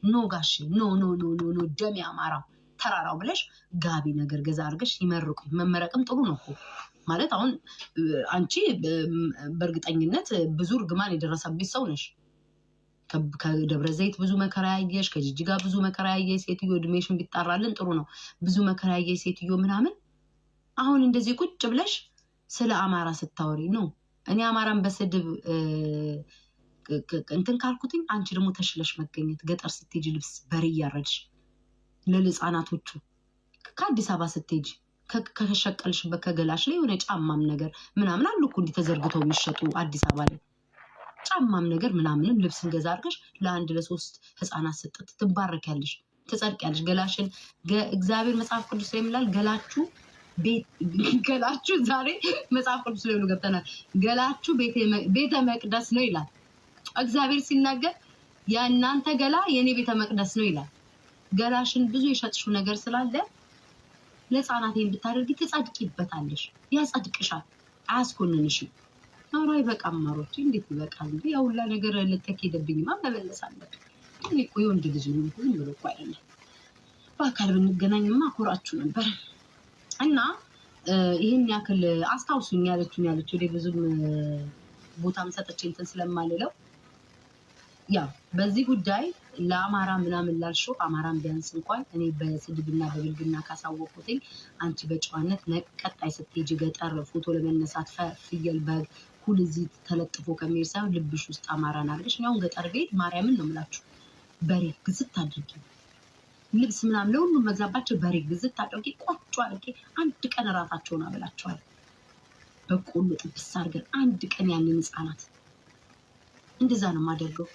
ኖ ጋሽ ኖ ደም ያማራው ተራራው ብለሽ ጋቢ ነገር ገዛ አድርገሽ ይመርቁ። መመረቅም ጥሩ ነው እኮ ማለት አሁን አንቺ በእርግጠኝነት ብዙ እርግማን የደረሰብሽ ሰው ነሽ። ከደብረ ዘይት ብዙ መከራ ያየሽ፣ ከጅጅጋ ብዙ መከራ ያየሽ ሴትዮ እድሜሽን ቢጣራልን ጥሩ ነው። ብዙ መከራ ያየሽ ሴትዮ ምናምን አሁን እንደዚህ ቁጭ ብለሽ ስለ አማራ ስታወሪ ነው። እኔ አማራን በስድብ እንትን ካልኩትኝ አንቺ ደግሞ ተሽለሽ መገኘት ገጠር ስትሄጂ ልብስ በሬ እያረድሽ ለህፃናቶቹ ከአዲስ አበባ ስትሄጂ ከሸቀልሽበት ከገላሽ ላይ የሆነ ጫማም ነገር ምናምን አሉ እኮ እንዲህ ተዘርግተው የሚሸጡ አዲስ አበባ ላይ ጫማም ነገር ምናምንም ልብስን ገዛ አድርገሽ ለአንድ ለሶስት ህፃናት ስጥት ትባረኪያለሽ፣ ትጸድቂያለሽ። ገላሽን እግዚአብሔር መጽሐፍ ቅዱስ ላይ ይላል ገላችሁ ዛሬ መጽሐፍ ቅዱስ ላይ ገብተናል። ገላችሁ ቤተ መቅደስ ነው ይላል እግዚአብሔር ሲናገር፣ የእናንተ ገላ የኔ ቤተ መቅደስ ነው ይላል። ገላሽን ብዙ የሸጥሽው ነገር ስላለ ለህፃናት ብታደርጊ ትጸድቂበታለሽ፣ ያጸድቅሻል፣ አያስኮንንሽም። አውራ ይበቃም ማሮች፣ እንዴት ይበቃል እንዴ? ያው ሁላ ነገር ልትከይደብኝማ መመለስ አለብኝ። እኔ እኮ የወንድ ልጅ ነው ሁሉ ብሎ እኮ አይደለም። በአካል ብንገናኝማ አኮራችሁ ነበር። እና ይህን ያክል አስታውሱኝ ያለችው ወደ ብዙም ቦታም ሰጠች እንትን ስለማልለው ያ በዚህ ጉዳይ ለአማራ ምናምን ላልሽው አማራን ቢያንስ እንኳን እኔ በስድብና በብልግና ካሳወቁትኝ አንቺ በጨዋነት ቀጣይ ስትሄጂ ገጠር ፎቶ ለመነሳት ፍየል በግ ሁሉ እዚህ ተለጥፎ ከሚሄድ ሳይሆን ልብሽ ውስጥ አማራን አድርገሽ እኔ አሁን ገጠር ቤት ማርያምን ነው የምላችሁ በሬ ግዝት አድርጊ ልብስ ምናምን ለሁሉም መግዛባቸው በሬ ግዝት አድርጊ ቆጮ አድርጊ አንድ ቀን እራታቸውን አበላቸዋል። በቆሎ ጥብስ አድርገን አንድ ቀን ያንን ህፃናት እንደዛ ነው የማደርገው።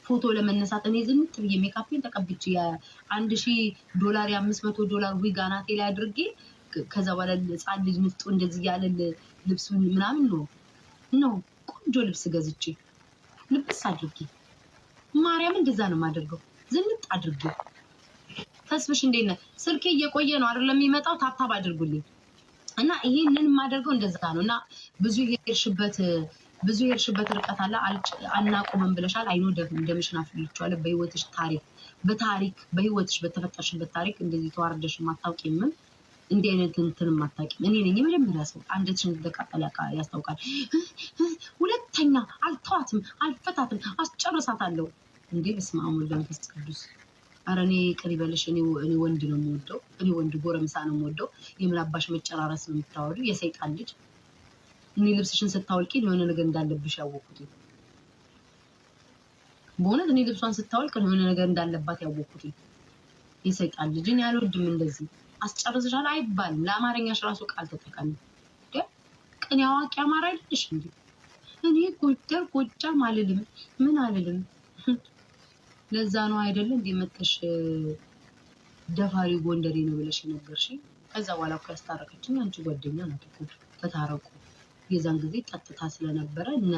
ፎቶ ለመነሳት እኔ ዝንጥ ብዬ ሜካፔን ተቀብቼ $1000 $500 ዊግ አናቴ ላይ አድርጌ ከዛ በኋላ ህፃን ልጅ ንፍጡ እንደዚህ ያለ ልብስ ምናምን ነው ቆንጆ ልብስ ገዝቼ ልብስ አድርጌ ማርያም እንደዛ ነው የማደርገው። ዝንጥ አድርጌ ተስብሽ እንዴት ነህ? ስልኬ እየቆየ ነው አይደለም የሚመጣው። ታብታብ አድርጉልኝ እና ይሄንን የማደርገው እንደዛ ነው። እና ብዙ የሄድሽበት ርቀት አለ አናቆምም ብለሻል። አይኖ እንደምሽና ፍልቻለሁ። በህይወትሽ በህይወትሽ በተፈጠርሽበት ታሪክ እንደዚህ ተዋርደሽ ማታውቂም። እንዲህ አይነት እንትን ማታውቂም። እኔ ነኝ የመጀመሪያ ሰው። አንደትሽ እንደተቃጠለ ያስታውቃል። ሁለተኛ አልተዋትም፣ አልፈታትም፣ አስጨርሳታለሁ። እንዴ በስመ አብ ወወልድ ወመንፈስ ቅዱስ። ኧረ እኔ ቅር ይበልሽ። እኔ ወንድ ነው የምወደው። እኔ ወንድ ጎረምሳ ነው የምወደው። የምላባሽ መጨራረስ ነው የምታወሪው የሰይጣን ልጅ። እኔ ልብስሽን ስታወልቂ የሆነ ነገር እንዳለብሽ ያወቅኩት በእውነት እኔ ልብሷን ስታወልቅ የሆነ ነገር እንዳለባት ያወቅኩት የሰይጣን ልጅ። እኔ አልወድም እንደዚህ አስጨርስሻል አይባልም። ለአማርኛሽ ራሱ ቃል ተጠቀሚ። ቅኔ አዋቂ አማራ አይደለሽ እንዴ? እኔ ጎጃም አልልም ምን አልልም። ለዛ ነው አይደለ እንዴ መጥተሽ ደፋሪ ጎንደሬ ነው ብለሽ ነገርሽ። ከዛ በኋላ እኮ ያስታረቀችኝ አንቺ ጓደኛ ናት እኮ። ተታረቁ። የዛን ጊዜ ጠጥታ ስለነበረ እነ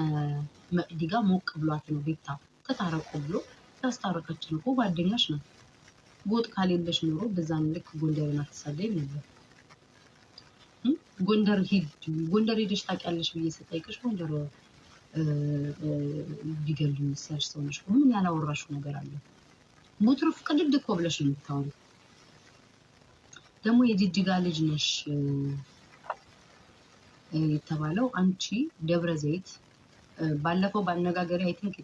መቅዲጋ ሞቅ ብሏት ነው ቤታ ተታረቁ ብሎ ያስታረቀችኝ እኮ ጓደኛሽ ናት። ጎጥ ካሌለሽ ኖሮ በዛን ልክ ጎንደርን አትሳደኝ ነበር። ጎንደር ሄደሽ ታውቂያለሽ ብዬ ስጠይቅሽ ጎንደር ቢገሉኝ ሲያልሽ ሰው ነሽ። ምን ያላወራሽው ነገር አለ? ሙትርፍ ቅድድ እኮ ብለሽ ነው የምታወሪው። ደግሞ የጅጅጋ ልጅ ነሽ የተባለው አንቺ ደብረ ዘይት ባለፈው በአነጋገሪ አይ ቲንክ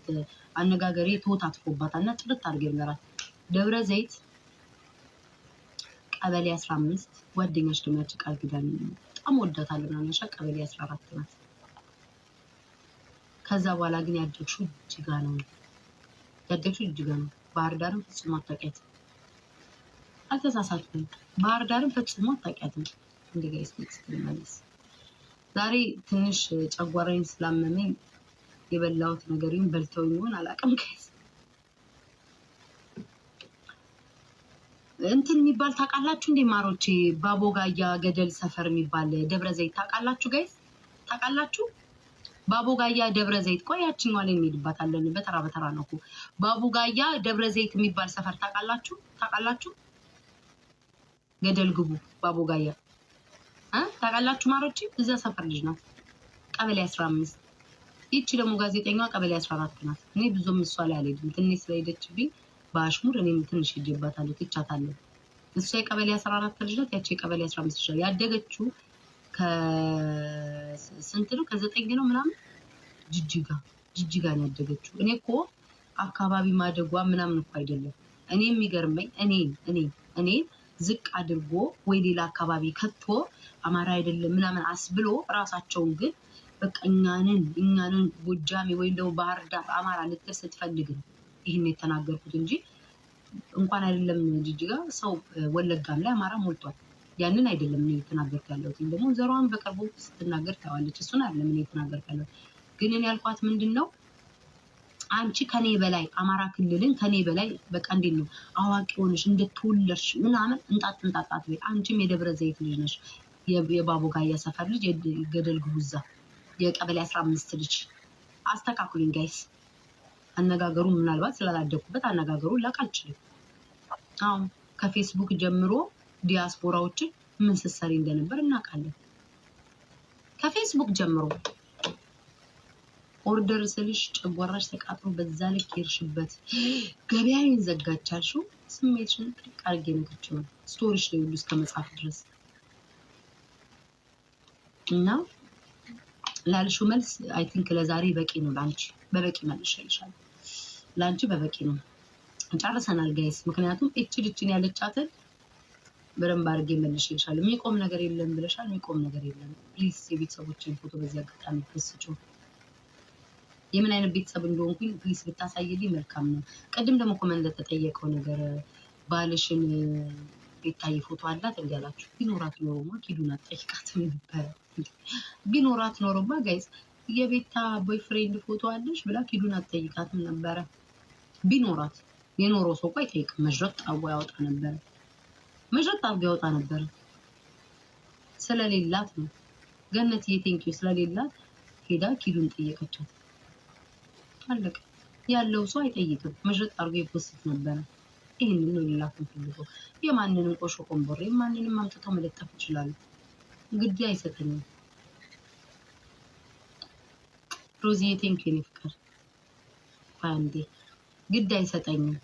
አነጋገሪ ተወታትፎባታልና ጥርት አድርጌ ነገራት። ደብረ ዘይት ቀበሌ 15 ጓደኛሽ ደግሞ ያቺ ቃል ኪዳን በጣም ወዳታለሁ ናነሻ ቀበሌ 14 ናት። ከዛ በኋላ ግን ያደግሽው ጅጅጋ ነው። ባህር ዳርም ፈጽሞ አታውቂያትም። አልተሳሳትኩም። ባህር ዳርም ፈጽሞ አታውቂያትም። እንደገና ኔክስት ዛሬ ትንሽ ጨጓራዬን ስላመመኝ የበላሁት ነገር ይሁን በልተው ይሁን አላውቅም። ጋይስ እንትን የሚባል ታውቃላችሁ እንዴ ማሮቼ? ባቦጋያ ገደል ሰፈር የሚባል ደብረ ዘይት ታውቃላችሁ ጋይስ? ታውቃላችሁ? ባቦጋያ ደብረ ዘይት ቆያችኛው ላይ እንሄድባታለን። በተራ ነው እኮ ባቦጋያ ደብረ ዘይት የሚባል ሰፈር ታውቃላችሁ? ገደል ግቡ ባቦጋያ ታውቃላችሁ ማሮቼ? እዛ ሰፈር ልጅ ናት። ቀበሌ 15 ይቺ ደግሞ ጋዜጠኛዋ ቀበሌ 14 ናት። እኔ ብዙም እሷ ላይ አልሄድም። ትንሽ ስለሄደችብኝ በአሽሙር እኔም ትንሽ ሄጄባታለሁ፣ ትቻታለሁ። እሷ የቀበሌ 14 ልጅ ናት፣ ያቺ የቀበሌ 15 ልጅ ያደገችው ከስንት ነው ከ9 ነው ምናምን ጅጅጋ ነው ያደገችው። እኔ እኮ አካባቢ ማደጓ ምናምን እኮ አይደለም። እኔ የሚገርመኝ እኔ ዝቅ አድርጎ ወይ ሌላ አካባቢ ከቶ አማራ አይደለም ምናምን አስብሎ ራሳቸውን ግን በቃ እኛንን ጎጃሜ ወይም ደግሞ ባህር ዳር አማራ ልትል ስትፈልግ ነው ይህን የተናገርኩት እንጂ እንኳን አይደለም ጅጅጋ ሰው ወለጋም ላይ አማራ ሞልቷል። ያንን አይደለም እኔ የተናገርኩ ያለሁት። ደግሞ ዘሯን በቅርቡ ስትናገር ታዋለች። እሱን አይደለም እኔ የተናገርኩ ያለሁት። ግን እኔ ያልኳት ምንድነው አንቺ ከኔ በላይ አማራ ክልልን ከኔ በላይ በቃ እንዴት ነው አዋቂ ሆነሽ እንደተወለድሽ ምናምን እንጣጣት ወይ አንቺም የደብረ ዘይት ልጅ ነሽ፣ የባቦጋያ ሰፈር ልጅ፣ የገደል ግቡዛ የቀበሌ 15 ልጅ። አስተካክሉኝ ጋይስ። አነጋገሩ ምናልባት ስላላደኩበት አነጋገሩን ላቅ አልችልም። አሁን ከፌስቡክ ጀምሮ ዲያስፖራዎችን ምን ስትሰሪ እንደነበር እናውቃለን። ከፌስቡክ ጀምሮ ኦርደር ስልሽ ጨጓራሽ ተቃጥሎ በዛ ልክ ይርሽበት ገበያዬን ዘጋቻልሽው ስሜትሽን ጥቅ አድርጌ ነግሬሽ ነው ስቶሪሽ ላይ ሁሉ እስከ መጻፍ ድረስ እና ላልሽው መልስ አይ ቲንክ ለዛሬ በቂ ነው። ላንቺ በበቂ መልሼልሻለሁ። ላንቺ በበቂ ነው። ጨርሰናል ጋይስ። ምክንያቱም እቺ ያለቻትን በደንብ አድርጌ መልሼልሻለሁ። የሚቆም ነገር የለም ብለሻል። የሚቆም ነገር የለም። ፕሊዝ የቤተሰቦችን ፎቶ በዚህ አጋጣሚ ፍስጩ። የምን አይነት ቤተሰብ እንደሆንኩኝ ፕሊዝ ብታሳይልኝ መልካም ነው። ቅድም ደግሞ ኮመንት ለተጠየቀው ነገር ባልሽን ቤታይ ፎቶ አላት እንዲያላችሁ ቢኖራት ኖሮማ ኪዱን አትጠይቃትም ነበር። ቢኖራት ኖሮማ ጋይስ የቤታ ቦይፍሬንድ ፎቶ አለሽ ብላ ኪዱን አትጠይቃትም ነበር። ቢኖራት የኖሮ ሰው ቆይ ጠይቅ መጅረጥ አው ያወጣ ነበር። መጅረጥ አው ያወጣ ነበር። ስለሌላት ነው ገነት የቴንኪው ስለሌላት ሄዳ ኪዱን ጠየቀቻት። አለቀ። ያለው ሰው አይጠይቅም። መጅረጥ አርጎ ይፖስት ነበር። ይሄንን ነው ሊላክም ፈልጎ የማንንም ቆሾ ቆንቦሬ ማንንም አምጥተው መለጠፍ ይችላል። ግድ አይሰጠኝም። ሮዚ ቴንኪው የኔ ፍቅር አንዴ ግድ አይሰጠኝም።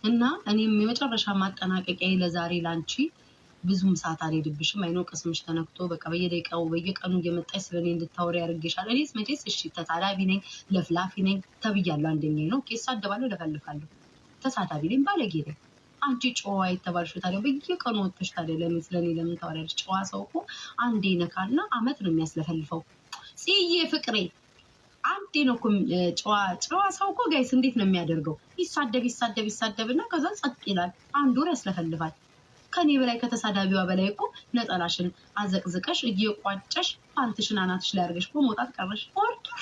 እና እኔም የመጨረሻ ማጠናቀቂያ ለዛሬ ላንቺ ብዙም ሰዓት አልሄድብሽም። አይኖ ቅስምሽ ተነክቶ በቃ በየደቂቃው በየቀኑ እየመጣሽ ስለኔ እንድታወሪ ያርግሻል። እኔስ መቼስ እሺ ተሳዳቢ ነኝ ለፍላፊ ነኝ ተብያለሁ። አንደኛ ነው ኬስ አደባለሁ ለፈልፋለሁ። ተሳዳቢ ነኝ ባለጌ ነኝ። አንቺ ጨዋ የተባልሽው ታዲያ በየቀኑ ወጥተሽ ታዲያ ለምን ስለኔ ለምን ታወሪያለሽ? ጨዋ ሰው እኮ አንዴ ነካና አመት ነው የሚያስለፈልፈው። ጽዬ ፍቅሬ አንዴ ነው እኮ ጨዋ ሰው እኮ ጋይስ እንዴት ነው የሚያደርገው? ይሳደብና ከዛ ጸጥ ይላል። አንድ ወር ያስለፈልፋል። ከኔ በላይ ከተሳዳቢዋ በላይ እኮ ነጠላሽን አዘቅዝቀሽ እየቋጨሽ ፓንትሽን አናትሽ ላይ አድርገሽ እኮ መውጣት ቀረሽ። ኦርደር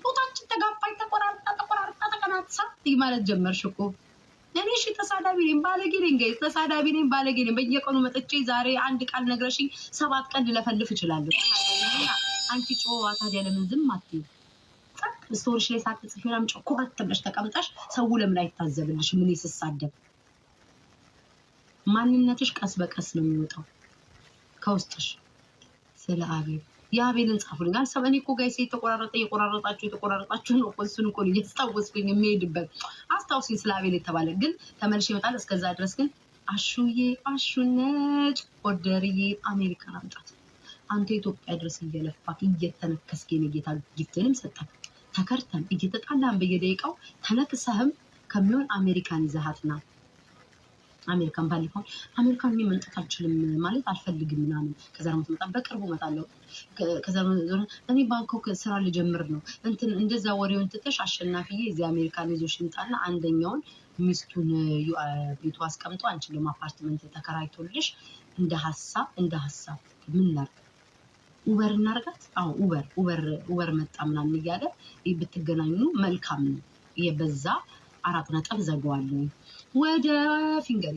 ፎታችን ተጋፋኝ ተቆራርጣ ተቀናጥሳ ማለት ጀመርሽ እኮ። እኔ እሺ ተሳዳቢ ነኝ ባለጌ ነኝ ጋይስ፣ ተሳዳቢ ነኝ ባለጌ ነኝ። በየቀኑ መጥቼ ዛሬ አንድ ቃል ነግረሽኝ 7 ቀን ልለፈልፍ እችላለሁ። አንቺ ጨዋ ታዲያ ለምን ዝም አትይም? ስቶሪሽ ላይ ሳትጽፊ ምናምን ጮኮባት ብለሽ ተቀምጣሽ ሰው ለምን አይታዘብልሽም? ምን ይስሳደብ? ማንነትሽ ቀስ በቀስ ነው የሚወጣው ከውስጥሽ። ስለ አቤል የአቤልን ጻፉልኝ። አልሰማኝ እኮ ጋይስ የተቆራረጣችሁ ነው እኮ እሱን እኮ እየተስታወስኩኝ የሚሄድበት አስታውሲኝ ስለ አቤል የተባለ ግን ተመልሼ ይመጣል። እስከዛ ድረስ ግን አሹነጭ ኦርደርዬ አሜሪካን አምጣት። አንተ ኢትዮጵያ ድረስ እየለፋክ እየተነከስክ የጌታ ጊፍትንም ሰጠክ ተከርተን እየተጣላን በየደቂቃው ተነክሰህም ከሚሆን አሜሪካን ይዘሃትና አሜሪካን ባልፈው አሜሪካን መምጣት አልችልም ማለት አልፈልግም ምናምን። ከዛ ነው መጣ በቅርቡ መጣለው። ከዛ እኔ ባንኮክ ስራ ልጀምር ነው እንትን እንደዛ ወሬውን ትተሽ አሸናፊዬ እዚህ አሜሪካን ይዞሽ ይምጣና አንደኛውን ሚስቱን ቤቱ አስቀምጦ አንቺን ለአፓርትመንት ተከራይቶልሽ እንደ ሐሳብ ምን ላድርግ ኡበር እናርጋት። አዎ ኡበር መጣ ምናምን እያለ ብትገናኙ መልካም ነው። የበዛ 4 ነጥብ ዘጋዋለሁ ወደ ፊንገር